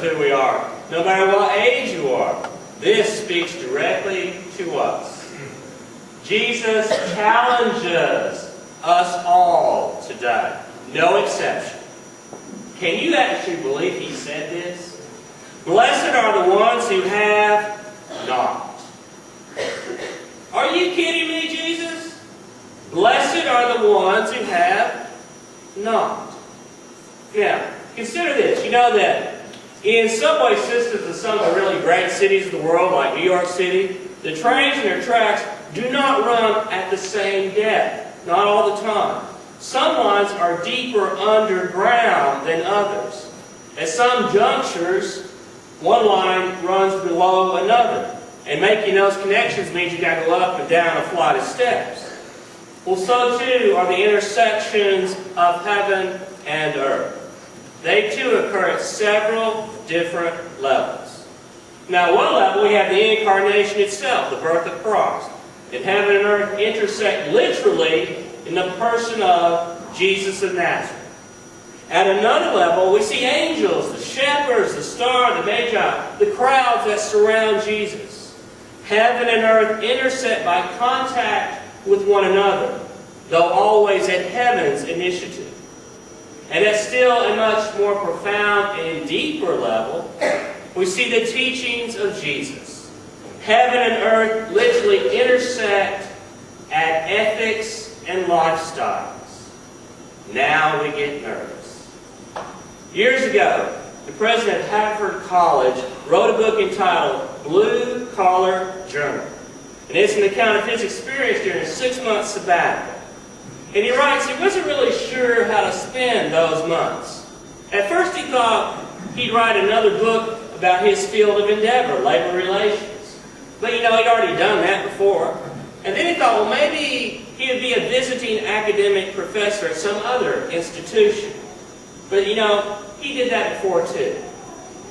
of who we are, no matter what age you are. This speaks directly to us. Jesus challenges us all today, no exception. Can you actually believe He said this? Blessed are the ones who have not. Are you kidding me, Jesus? Blessed are the ones who have not. Yeah, consider this. You know that in subway systems of some of the really great cities of the world, like New York City, the trains and their tracks do not run at the same depth. Not all the time. Some lines are deeper underground than others. At some junctures, one line runs below another. And making those connections means you've got to go up and down a flight of steps. Well, so too are the intersections of heaven and earth. They too occur at several different levels. Now, at one level, we have the incarnation itself, the birth of Christ. And heaven and earth intersect literally in the person of Jesus of Nazareth. At another level, we see angels, the shepherds, the star, the magi, the crowds that surround Jesus. Heaven and earth intersect by contact with one another, though always at heaven's initiative. And at still a much more profound and deeper level, we see the teachings of Jesus. Heaven and earth literally intersect at ethics and lifestyles. Now we get nervous. Years ago, the president of Haverford College wrote a book entitled Blue Collar Journal. And it's an account of his experience during a 6-month sabbatical. And he writes he wasn't really sure how to spend those months. At first he thought he'd write another book about his field of endeavor, labor relations. But you know, he'd already done that before. And then he thought, well, maybe he would be a visiting academic professor at some other institution. But you know, he did that before too.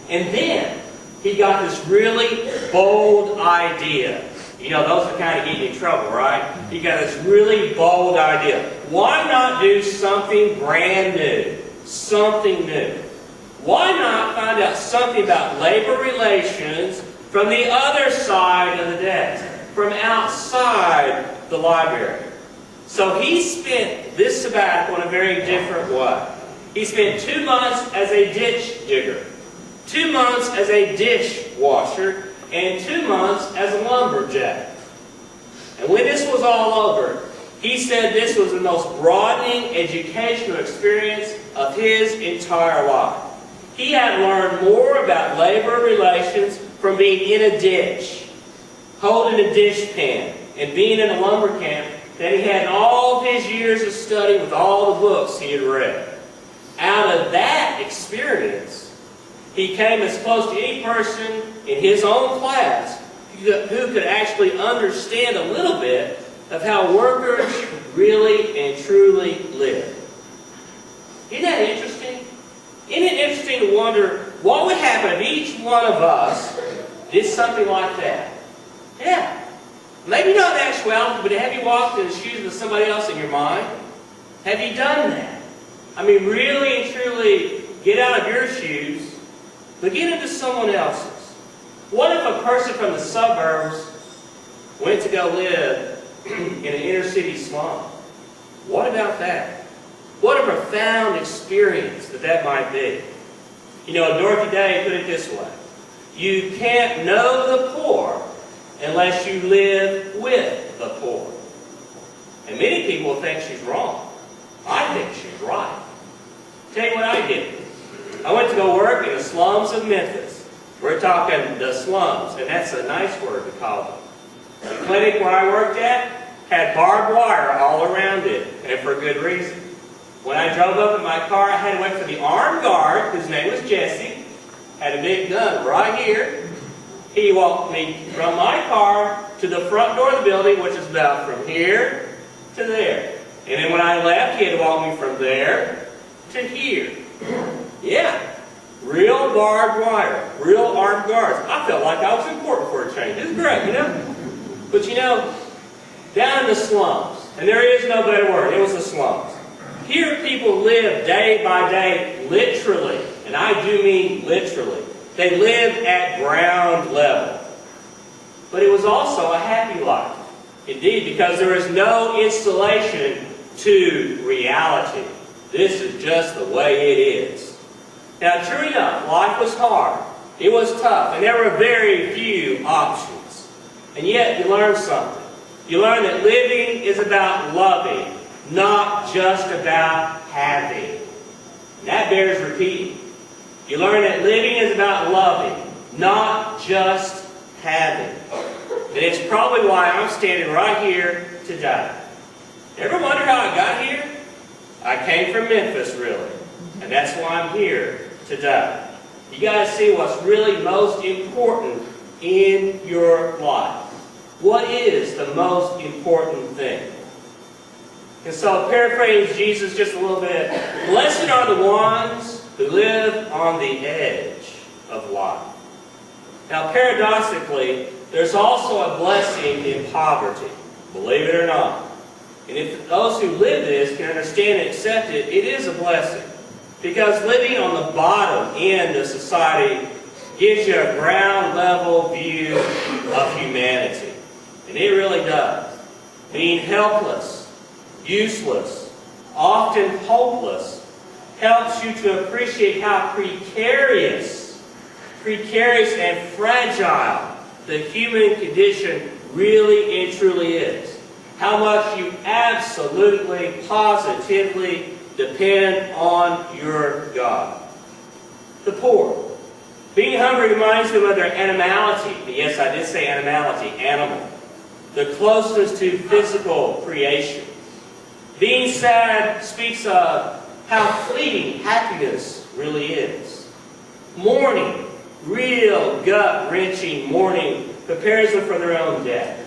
And then he got this really bold idea. You know, those are kind of getting in trouble, right? He got this really bold idea. Why not do something brand new? Something new. Why not find out something about labor relations from the other side of the desk, from outside the library? So he spent this sabbatical in a very different way. He spent 2 months as a ditch digger, 2 months as a dishwasher, and 2 months as a lumberjack. And when this was all over, he said this was the most broadening educational experience of his entire life. He had learned more about labor relations from being in a ditch, holding a dishpan, and being in a lumber camp than he had in all of his years of study with all the books he had read. Out of that experience, he came as close to any person in his own class who could actually understand a little bit of how workers really and truly live. Isn't that interesting? Isn't it interesting to wonder what would happen if each one of us did something like that? Yeah. Maybe not in actuality, but have you walked in the shoes of somebody else in your mind? Have you done that? I mean, really and truly get out of your shoes, but get into someone else's. What if a person from the suburbs went to go live in an inner city slum? What about that? What a profound experience that might be. You know, Dorothy Day put it this way. You can't know the poor unless you live with the poor. And many people think she's wrong. I think she's right. Tell you what I did. I went to go work in the slums of Memphis. We're talking the slums, and that's a nice word to call them. The clinic where I worked at had barbed wire all around it, and for good reason. When I drove up in my car, I had to wait for the armed guard, whose name was Jesse, had a big gun right here. He walked me from my car to the front door of the building, which is about from here to there. And then when I left, he had to walk me from there to here. Yeah. Real barbed wire. Real armed guards. I felt like I was in court for a change. It was great, you know? But you know, down in the slums, and there is no better word, it was the slums. Here people live day by day, literally, and I do mean literally, They lived at ground level. But it was also a happy life. Indeed, because there is no installation to reality. This is just the way it is. Now, true enough, life was hard. It was tough, and there were very few options. And yet, you learn something. You learn that living is about loving, not just about having. And that bears repeating. You learn that living is about loving, not just having. And it's probably why I'm standing right here today. Ever wonder how I got here? I came from Memphis, really. And that's why I'm here today. You got to see what's really most important in your life. What is the most important thing? And so, paraphrase Jesus just a little bit. Blessed are the ones who live on the edge of life. Now, paradoxically, there's also a blessing in poverty, believe it or not. And if those who live this can understand and accept it, it is a blessing. Because living on the bottom end of society gives you a ground level view of humanity. And it really does. Being helpless, useless, often hopeless, helps you to appreciate how precarious and fragile the human condition really and truly is. How much you absolutely, positively depend on your God. The poor. Being hungry reminds them of their animality. Yes, I did say animality, animal. The closeness to physical creation. Being sad speaks of how fleeting happiness really is. Mourning, real gut-wrenching mourning, prepares them for their own death.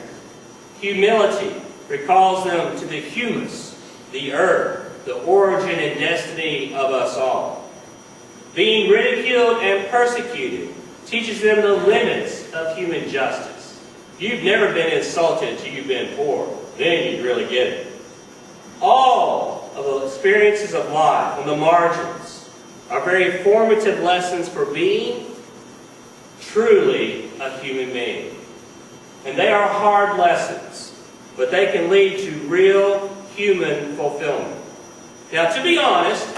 Humility recalls them to the humus, the earth, the origin and destiny of us all. Being ridiculed and persecuted teaches them the limits of human justice. You've never been insulted until you've been poor. Then you'd really get it. All of the experiences of life on the margins are very formative lessons for being truly a human being. And they are hard lessons, but they can lead to real human fulfillment. Now, to be honest,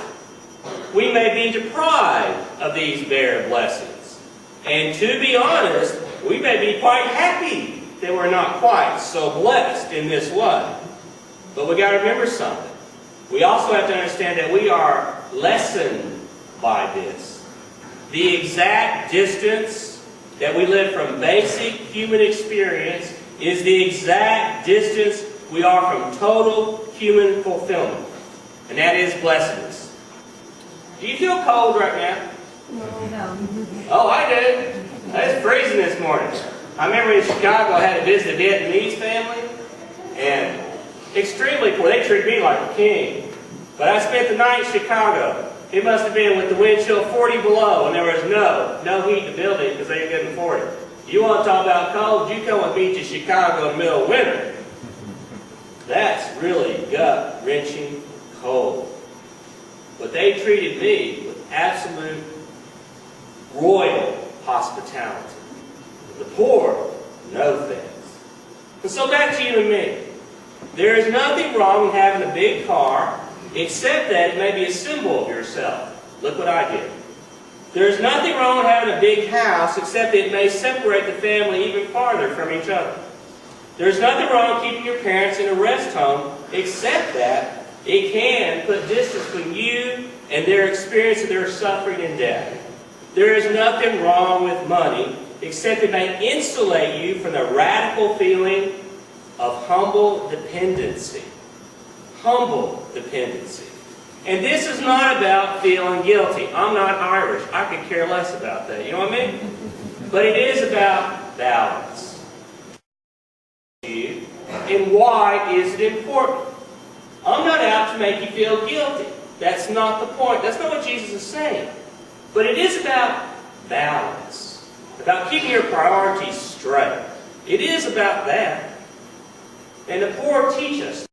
we may be deprived of these bare blessings. And to be honest, we may be quite happy that we're not quite so blessed in this way. But we've got to remember something. We also have to understand that we are lessened by this. The exact distance that we live from basic human experience is the exact distance we are from total human fulfillment. And that is blessedness. Do you feel cold right now? No. Oh, I do. It's freezing this morning. I remember in Chicago I had to visit a Vietnamese family, and extremely poor. They treated me like a king. But I spent the night in Chicago. It must have been with the wind chill 40 below, and there was no heat in the building because they ain't getting 40. You want to talk about cold? You come with me to Chicago in the middle of winter. That's really gut-wrenching cold. But they treated me with absolute royal hospitality. The poor, no thanks. And so back to you and me. There is nothing wrong in having a big car, except that it may be a symbol of yourself. Look what I did. There is nothing wrong with having a big house, except that it may separate the family even farther from each other. There is nothing wrong with keeping your parents in a rest home, except that it can put distance between you and their experience of their suffering and death. There is nothing wrong with money, except it may insulate you from the radical feeling of humble dependency. Humble dependency. And this is not about feeling guilty. I'm not Irish. I could care less about that. You know what I mean? But it is about balance. And why is it important? I'm not out to make you feel guilty. That's not the point. That's not what Jesus is saying. But it is about balance. About keeping your priorities straight. It is about that. And the poor teach us